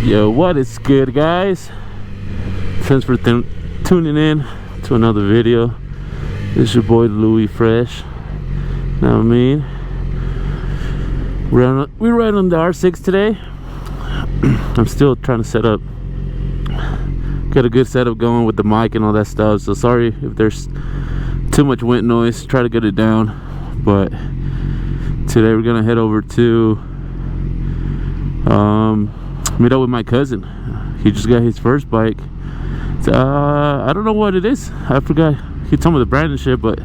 Yo, what is good, guys? Thanks for tuning in to another video. This is your boy Louis Fresh. Know what I mean? We're right on the R6 today. I'm still trying to set up, get a good setup going with the mic and all that stuff. So sorry if there's too much wind noise. Try to get it down. But today we're gonna head over to meet up with my cousin. He just got his first bike. I don't know what it is. I forgot. He told me the brand and shit, but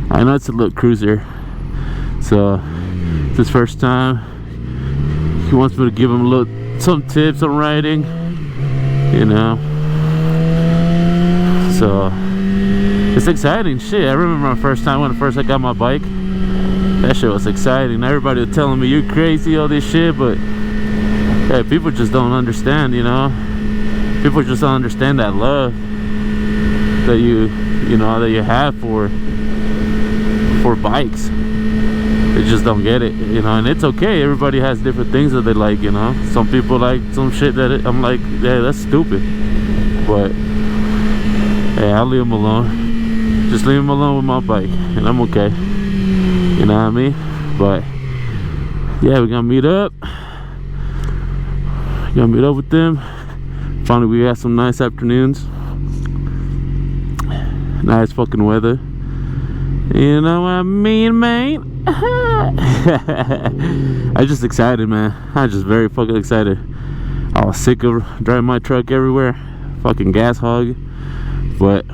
I know it's a little cruiser. So it's his first time. He wants me to give him some tips on riding, you know. So it's exciting shit. I remember my first time when I got my bike. That shit was exciting. Everybody was telling me you're crazy, all this shit, but yeah, people just don't understand, you know. People just don't understand that love that you have for bikes. They just don't get it, you know. And it's okay. Everybody has different things that they like, you know. Some people like some shit that I'm like, yeah, that's stupid. But hey, I'll leave them alone. Just leave them alone with my bike, and I'm okay. You know what I mean? But yeah, we're gonna meet up. Gonna meet up with them. Finally, we got some nice afternoons. Nice fucking weather. You know what I mean, mate? I'm just excited, man. I'm just very fucking excited. I was sick of driving my truck everywhere. Fucking gas hog. But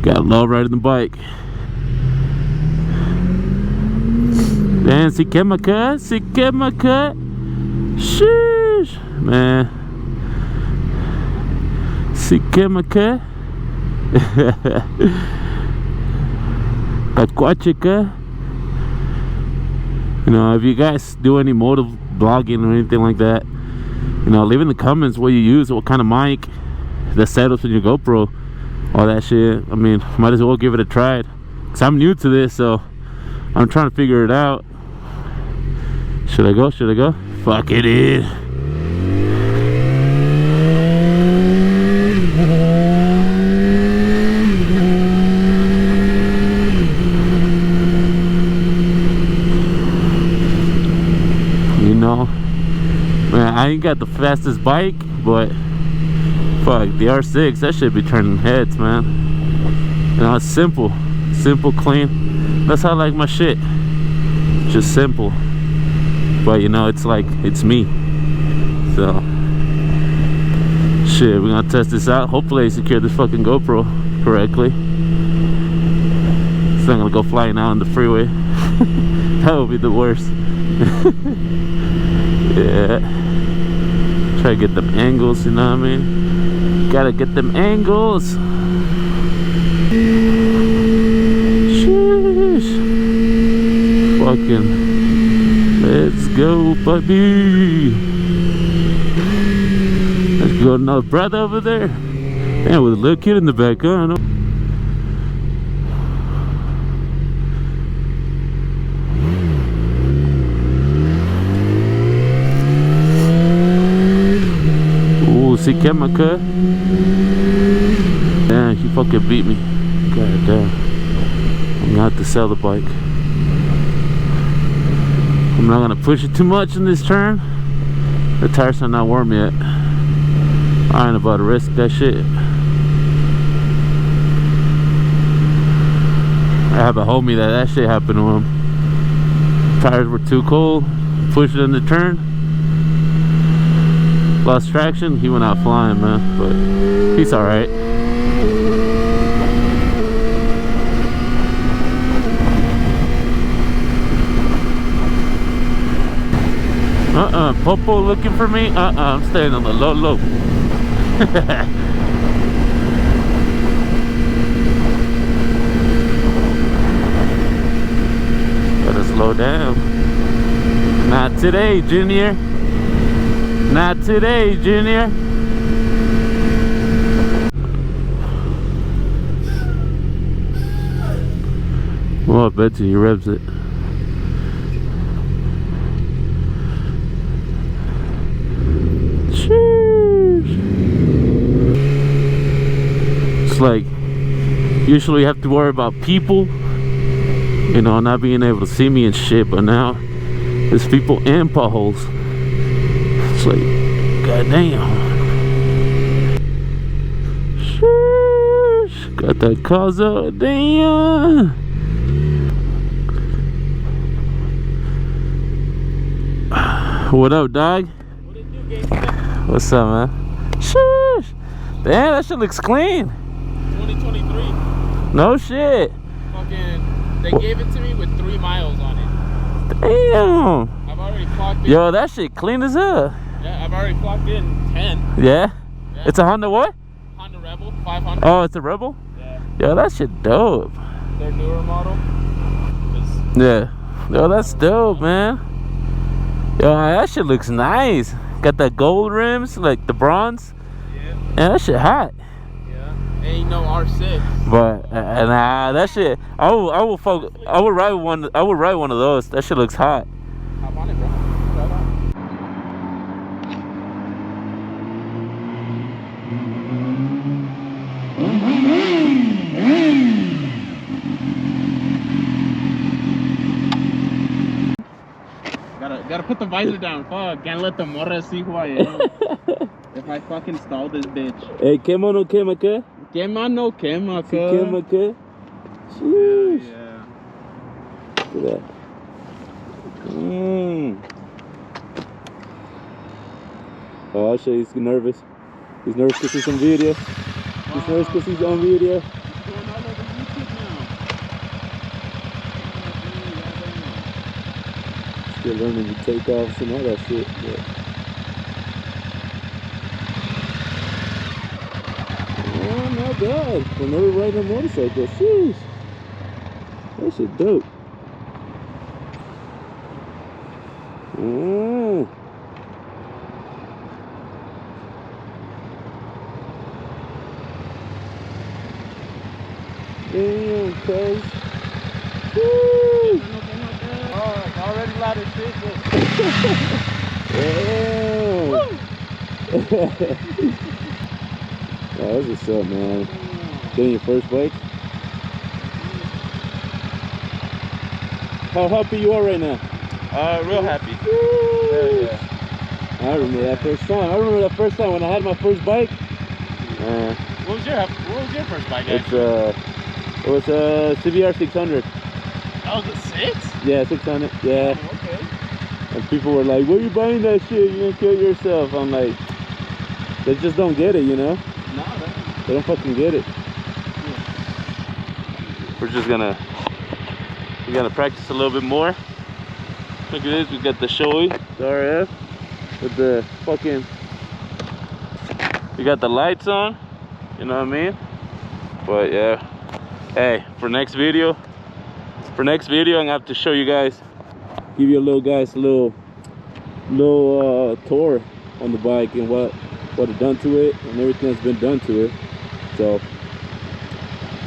got love riding the bike. Man, si que my cut. Sheesh, man. Si que my cut. Taquachica. You know, if you guys do any motor blogging or anything like that, you know, leave in the comments what you use, what kind of mic, the setups in your GoPro, all that shit. I mean, might as well give it a try. Cause I'm new to this, so I'm trying to figure it out. Should I go? Fuck it in. You know, man, I ain't got the fastest bike, but fuck, the R6, that should be turning heads, man. You know, it's simple, clean. That's how I like my shit. Just simple. But you know, it's like, it's me. So shit, we're gonna test this out. Hopefully I secure this fucking GoPro correctly. It's not gonna go flying out on the freeway. That would be the worst. Yeah, try to get them angles, you know what I mean? Gotta get them angles. Sheesh. Fucking let's go, buddy. Let's go. Another brother over there. Damn, with a little kid in the back, huh? I know. Ooh, see, Kemaka. Damn, he fucking beat me. God damn. I'm gonna have to sell the bike. I'm not gonna push it too much in this turn. The tires are not warm yet. I ain't about to risk that shit. I have a homie that shit happened to him. Tires were too cold. Pushed it in the turn. Lost traction. He went out flying, man. But he's alright. Popo looking for me? I'm staying on the low. Gotta slow down. Not today, Junior. Not today, Junior. Well, I bet you he revs it. Usually have to worry about people, you know, not being able to see me and shit, but now there's people and potholes. It's like, goddamn. Sheesh, got that Causa, damn. What up, dog? What it do, gangsta? What's up, man? Sheesh. Damn, that shit looks clean. 2023. No shit. Fucking, they gave it to me with 3 miles on it. Damn. I've already clocked in. Yo, that shit clean as hell. Yeah, I've already clocked in 10. Yeah? Yeah. It's a Honda what? Honda Rebel 500. Oh, it's a Rebel? Yeah. Yo, that shit dope. Their newer model. Yeah. Yo, that's dope, man. Yo, that shit looks nice. Got that gold rims, like the bronze. Yeah. Yeah, that shit hot. Yeah. Ain't no R6. But nah, that shit. I would ride one. I would ride one of those. That shit looks hot. Hop on it, bro. Try it out. Gotta put the visor down. Fuck, can't let the morra see who I am. If I fucking stall this bitch. Hey, quema no quema qué? Quema no quema, Si quema qué? Sheesh. Yeah. Look at that. Oh, I'll show you. He's nervous. He's nervous because he's on video. He's nervous because he's on video. It's going all over YouTube now. Still learning to take offs and all that shit. But... oh, not bad. For never riding a motorcycle. Sheesh. That shit dope. Damn, cuz. Woo! Oh, it's already loud as shit. Damn. Oh, that's what's up, man. Getting your first bike? How happy you are right now? Real happy. Yeah. I remember that first time. When I had my first bike. What was your first bike? It was a CBR 600. That was a 6? Yeah, 600. Yeah. Oh, okay. And people were like, "Why are you buying that shit? You're gonna kill yourself." I'm like, they just don't get it, you know? No, They don't fucking get it. We're gonna practice a little bit more. Look at this, we got the Shoei, the RF, with the fucking, we got the lights on, you know what I mean? But yeah, hey, for next video, I'm gonna have to show you guys, give you a little tour on the bike and what it done to it and everything that's been done to it. So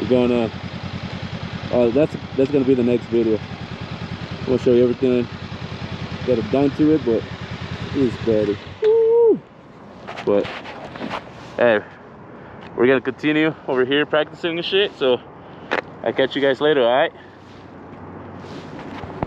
we're gonna that's gonna be the next video. We'll show you everything that I've done to it, but it's better. Woo! But hey, we're gonna continue over here practicing and shit, so I'll catch you guys later. All right.